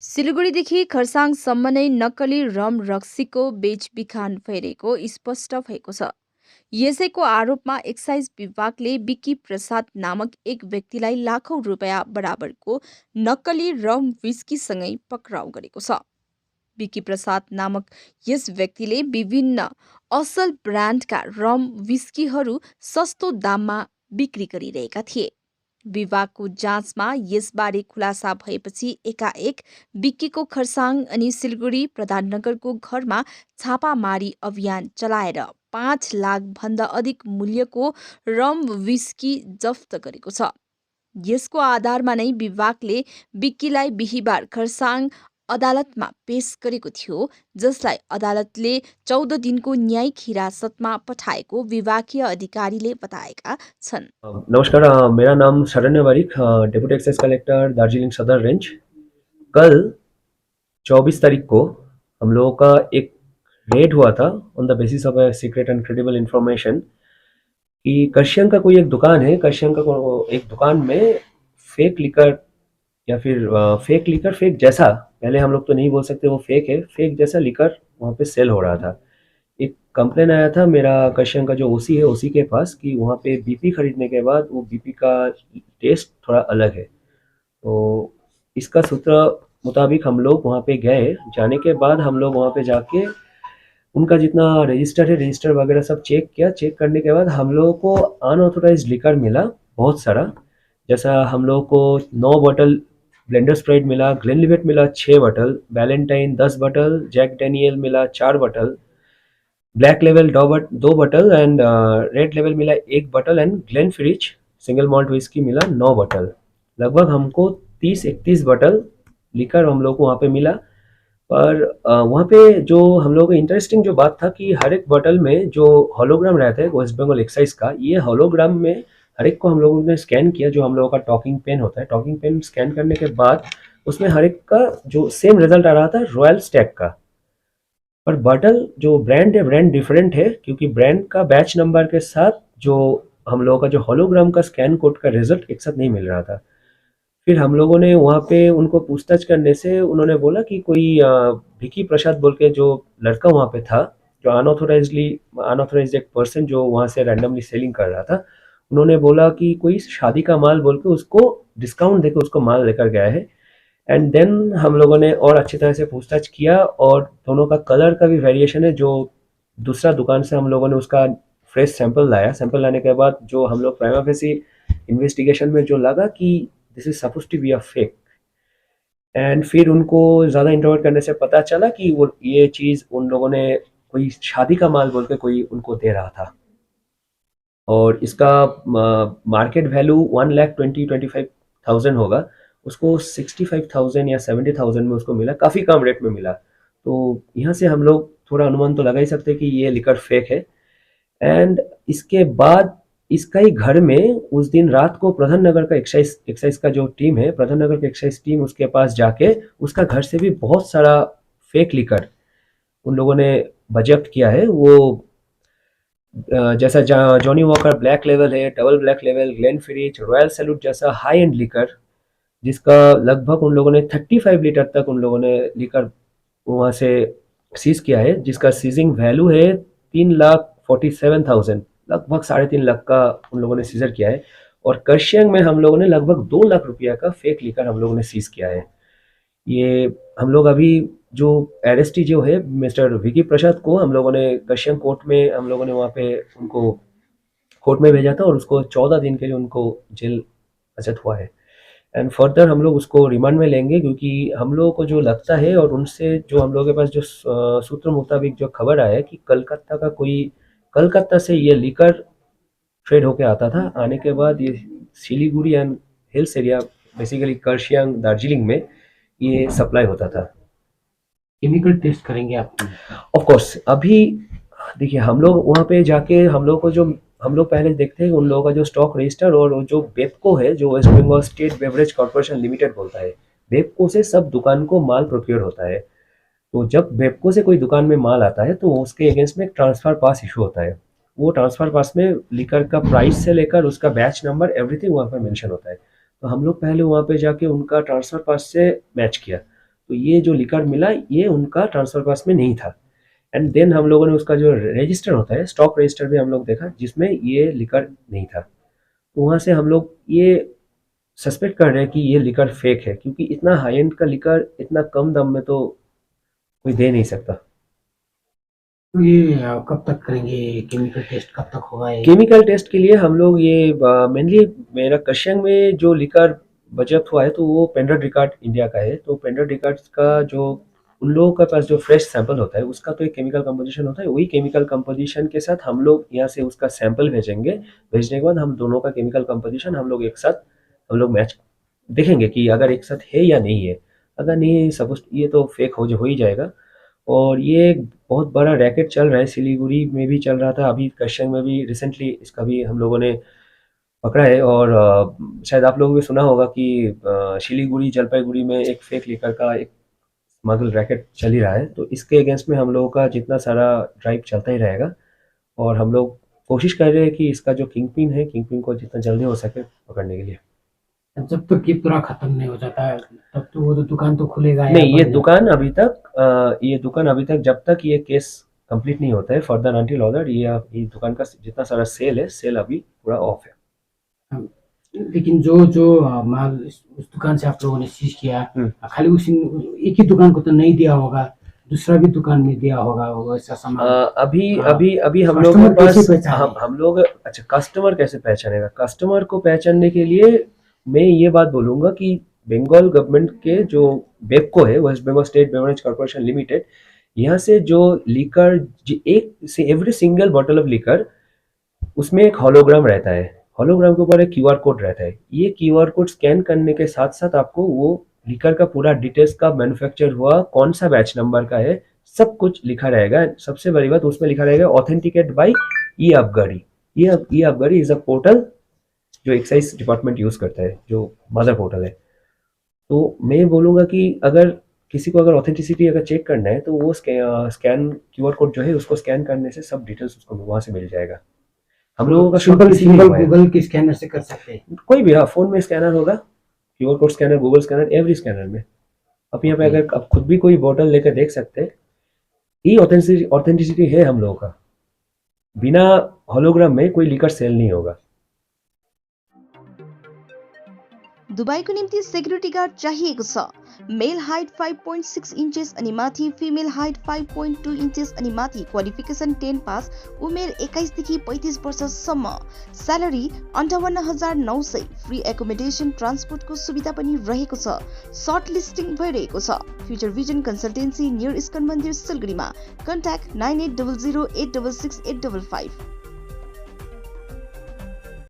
सिलगढीदेखि खरसाङसम्म नै नक्कली रम रक्सीको बेचबिखान भइरहेको स्पष्ट भएको छ। यसैको आरोपमा एक्साइज विभागले विक्की प्रसाद नामक एक व्यक्तिलाई लाखौं रुपियाँ बराबरको नक्कली रम विस्कीसँगै पक्राउ गरेको छ। विक्की प्रसाद नामक यस व्यक्तिले विभिन्न असल ब्रान्डका रम विस्कीहरू सस्तो दाममा बिक्री गरिरहेका थिए। विभागको जाँचमा यसबारे खुलासा भएपछि एकाएक विक्कीको खरसाङ अनि सिलगढी प्रधाननगरको घरमा छापामारी अभियान चलाएर 5 लाख भन्दा अधिक मूल्यको रम विस्की जफ्त गरेको छ। यसको आधारमा नै विभागले विक्कीलाई बिहिबार खरसाङ अदालतमा पेश गरेको थियो, जसलाई अदालतले 14 दिनको न्यायिक हिरासतमा पठाएको विभागीय अधिकारीले बताएका छन्। नमस्कार। मेरा नाम Sharanya Warik, deputy excise collector Darjeeling Sadar range. कल 24 तारीख को हम लोगों का एक रेड हुआ था on the basis of a secret and credible information कि कर्शियंग का कोई एक दुकान है। कर्शियंग का एक दुकान में फेक लिकर या फिर फेक लिकर, फेक जैसा, पहले हम लोग तो नहीं बोल सकते वो फेक है, फेक जैसा लिकर वहाँ पे सेल हो रहा था। एक कंप्लेन आया था मेरा कर्शियंग का जो ओसी है, ओसी के पास, कि वहाँ पे बीपी खरीदने के बाद वो बीपी का टेस्ट थोड़ा अलग है। तो इसका सूत्र मुताबिक हम लोग वहाँ पे गए। जाने के बाद हम लोग वहाँ पे जाके उनका जितना रजिस्टर है, रजिस्टर वगैरह सब चेक किया। चेक करने के बाद हम लोगों को अनऑथोराइज्ड लिकर मिला बहुत सारा। जैसा हम लोगों को 9 बॉटल ब्लेंडर स्प्राइट मिला, ग्लेनलिवेट मिला 6 bottle, Ballantine 10 bottle, Jack Daniel मिला 4 बॉटल, ब्लैक लेवल 2 बॉटल एंड रेड लेवल मिला 1 bottle and Glenfiddich single malt whisky मिला 9 बॉटल। लगभग हमको 30-31 बॉटल लिकर हम लोग को वहाँ पे मिला। पर वहाँ पे जो हम लोग को इंटरेस्टिंग जो बात था कि हर एक बॉटल में जो होलोग्राम रहता है वेस्ट बंगाल एक्साइज का, ये होलोग्राम में हर एक को हम लोगों ने स्कैन किया। जो हम लोगों का टॉकिंग पेन होता है, टॉकिंग पेन स्कैन करने के बाद उसमें हर एक का जो सेम रिजल्ट आ रहा था रॉयल स्टैग का। पर बॉटल जो ब्रांड है, ब्रांड डिफरेंट है, क्योंकि ब्रांड का बैच नंबर के साथ जो हम लोगों का जो होलोग्राम का स्कैन कोड का रिजल्ट एक साथ नहीं मिल रहा था। फिर हम लोगों ने वहाँ पे उनको पूछताछ करने से उन्होंने बोला कि कोई विकी प्रसाद बोल के जो लड़का वहाँ पे था, जो अनऑथोराइज्ड एक पर्सन जो वहाँ से रैंडमली सेलिंग कर रहा था, उन्होंने बोला कि कोई शादी का माल बोल के उसको डिस्काउंट देकर उसको माल लेकर गया है। एंड देन हम लोगों ने और अच्छी तरह से पूछताछ किया और दोनों का कलर का भी वेरिएशन है। जो दूसरा दुकान से हम लोगों ने उसका फ्रेश सैंपल लाया। सैंपल लाने के बाद जो हम लोग प्राइमा फेसी इन्वेस्टिगेशन में जो लगा कि this is suppose to be a fake, and फिर उनको ज़्यादा इंटरव्यू करने से पता चला कि वो ये चीज़ उन लोगों ने कोई शादी का माल बोल के कोई उनको दे रहा था। और इसका मार्केट वैल्यू 1,20,25,000 होगा। उसको 65,000 या 70,000 में उसको मिला, काफ़ी कम रेट में मिला। तो यहाँ से हम लोग थोड़ा अनुमान तो लगा ही सकते हैं कि ये लिकर फेक है। एंड इसके बाद इसका ही घर में उस दिन रात को प्रधान नगर का एक्साइज का जो टीम है, प्रधान नगर का एक्साइज टीम उसके पास जाके उसका घर से भी बहुत सारा फेक लिकर उन लोगों ने बजप्त किया है। वो जैसा जॉनी वॉकर ब्लैक लेवल है, डबल ब्लैक लेवल, ग्लेनफिरिच, रॉयल सैल्यूट जैसा हाई एंड लिकर, जिसका लगभग उन लोगों ने 35 लीटर तक उन लोगों ने लिकर वहाँ से सीज किया है, जिसका सीजिंग वैल्यू है 3,47,000, लगभग 3.5 लाख का उन लोगों ने सीजर किया है। और कर्शियंग में हम लोगों ने लगभग 2 लाख रुपया का फेक लिकर हम लोगों ने सीज किया है। ये हम लोग अभी जो अरेस्टी जो है मिस्टर विकी प्रसाद को हम लोगों ने कर्शियंग कोर्ट में हम लोगों ने वहाँ पे उनको कोर्ट में भेजा था और उसको 14 दिन के लिए उनको जेल अजत हुआ है। एंड फर्दर हम लोग उसको रिमांड में लेंगे, क्योंकि हम लोगों को जो लगता है और उनसे जो हम लोगों के पास जो सूत्र मुताबिक जो खबर आया है कि कलकत्ता से ये लिकर ट्रेड होके आता था। आने के बाद ये Siliguri and hills area, basically Kurseong Darjeeling में ये सप्लाई होता था। केमिकल टेस्ट करेंगे आप? ऑफ कोर्स अभी देखिए, हम लोग वहाँ पे जाके हम लोग पहले देखते हैं उन लोगों का जो स्टॉक रजिस्टर और जो बेपको है, जो West Bengal state beverage corporation limited बोलता है, बेपको से सब दुकान को माल प्रोक्योर होता है। तो जब बेपको से कोई दुकान में माल आता है तो उसके अगेंस्ट में एक ट्रांसफर पास इशू होता है। वो ट्रांसफर पास में लिकर का प्राइस से लेकर उसका बैच नंबर एवरीथिंग वहाँ पर मेंशन होता है। तो हम लोग पहले वहाँ पे जाके उनका ट्रांसफर पास से मैच किया, तो ये जो लिकर मिला ये उनका ट्रांसफर पास में नहीं था। एंड देन हम लोगों ने उसका जो रजिस्टर होता है, स्टॉक रजिस्टर भी हम लोग देखा जिसमें ये लिकर नहीं था। तो वहाँ से हम लोग ये सस्पेक्ट कर रहे हैं कि ये लिकर फेक है, क्योंकि इतना हाई एंड का लिकर इतना कम दाम में तो कोई दे नहीं सकता। तो ये कब तक करेंगे केमिकल टेस्ट, कब तक होगा ये? केमिकल टेस्ट के लिए हम लोग ये मेनली मेरा कश्यंग में जो लिकर बचत हुआ है तो वो पेंडर रिकार्ड इंडिया का है। तो पेंडर रिकार्ड का जो उन लोगों के पास जो फ्रेश सैंपल होता है उसका तो एक केमिकल कंपोजिशन होता है, वही केमिकल कंपोजिशन के साथ हम लोग यहाँ से उसका सैंपल भेजेंगे। भेजने के बाद हम दोनों का केमिकल कंपोजिशन हम लोग एक साथ हम लोग मैच देखेंगे कि अगर एक साथ है या नहीं है। अगर नहीं सपोज ये तो फेक हो ही जाएगा। और ये एक बहुत बड़ा रैकेट चल रहा है, सिलीगुड़ी में भी चल रहा था, अभी कश्यंग में भी रिसेंटली इसका भी हम लोगों ने पकड़ा है। और शायद आप लोगों ने सुना होगा कि सिलीगुड़ी जलपाईगुड़ी में एक फेक लिकर का एक स्मगल रैकेट चल ही रहा है। तो इसके अगेंस्ट में हम लोगों का जितना सारा ड्राइव चलता ही रहेगा और हम लोग कोशिश कर रहे हैं कि इसका जो किंग पिन है, किंग पिन को जितना जल्दी हो सके पकड़ने के लिए। जब तक ये पूरा खत्म नहीं हो जाता है तब तो वो तो दुकान तो खुलेगा या नहीं, ये बंद? दुकान अभी तक जब तक ये केस कंप्लीट नहीं होता है फर्दर अनटिल ऑर्डर, ये दुकान का जितना सारा सेल है, सेल अभी पूरा ऑफ है। लेकिन जो जो माल उस दुकान से आप लोगों ने सीज किया, खाली उसी एक ही दुकान को तो नहीं दिया होगा, दूसरा भी दुकान में दिया होगा वैसा सामान? अभी हम लोग कस्टमर के पास कैसे पहचाने? हम लोग अच्छा कस्टमर कैसे पहचानेगा? कस्टमर को पहचानने के लिए मैं ये बात बोलूँगा कि बंगाल गवर्नमेंट के जो बेबको है, West Bengal state beverage corporation limited, यहाँ से जो liquor every single bottle of liquor उसमें एक होलोग्राम रहता है। होलोग्राम के ऊपर एक क्यूआर कोड रहता है। ये क्यूआर कोड स्कैन करने के साथ साथ आपको वो लिकर का पूरा डिटेल्स का मैन्युफैक्चर हुआ, कौन सा बैच नंबर का है, सब कुछ लिखा रहेगा। सबसे बड़ी बात उसमें लिखा रहेगा authenticate by e Abgari. E Abgari is a portal जो एक्साइज डिपार्टमेंट यूज करता है, जो मदर पोर्टल है। तो मैं बोलूँगा कि अगर किसी को अगर ऑथेंटिसिटी अगर चेक करना है तो वो स्कैन क्यूआर कोड जो है उसको स्कैन करने से सब डिटेल्स उसको वहाँ से मिल जाएगा। हम लोगों का सिंपल किसी नहीं हुआ है। गूगल के स्कैनर से कर सकते हैं? कोई भी, हाँ, फोन में स्कैनर होगा, QR code scanner, Google scanner, every scanner में आप यहाँ पे अगर आप खुद भी कोई बॉटल लेकर देख सकते हैं। ये ऑथेंटिसिटी है हम लोगों का। बिना होलोग्राम में कोई लिकर सेल नहीं होगा। दुबईको निम्ति सेक्युरिटी गार्ड चाहिएको छ। मेल हाइट 5.6 इन्चेस अनि माथि, फिमेल हाइट 5.2 इन्चेस अनि माथि, क्वालिफिकेसन 10 पास, उमेर 21 देखि 35 वर्षसम्म, स्यालेरी 58,900, फ्री एकोमोडेसन, ट्रान्सपोर्टको सुविधा पनि रहेको छ। सर्ट लिस्टिङ भइरहेको छ। Future vision consultancy near ISKCON मन्दिर सिलगढीमा। कन्ट्याक्ट 9800 866 855।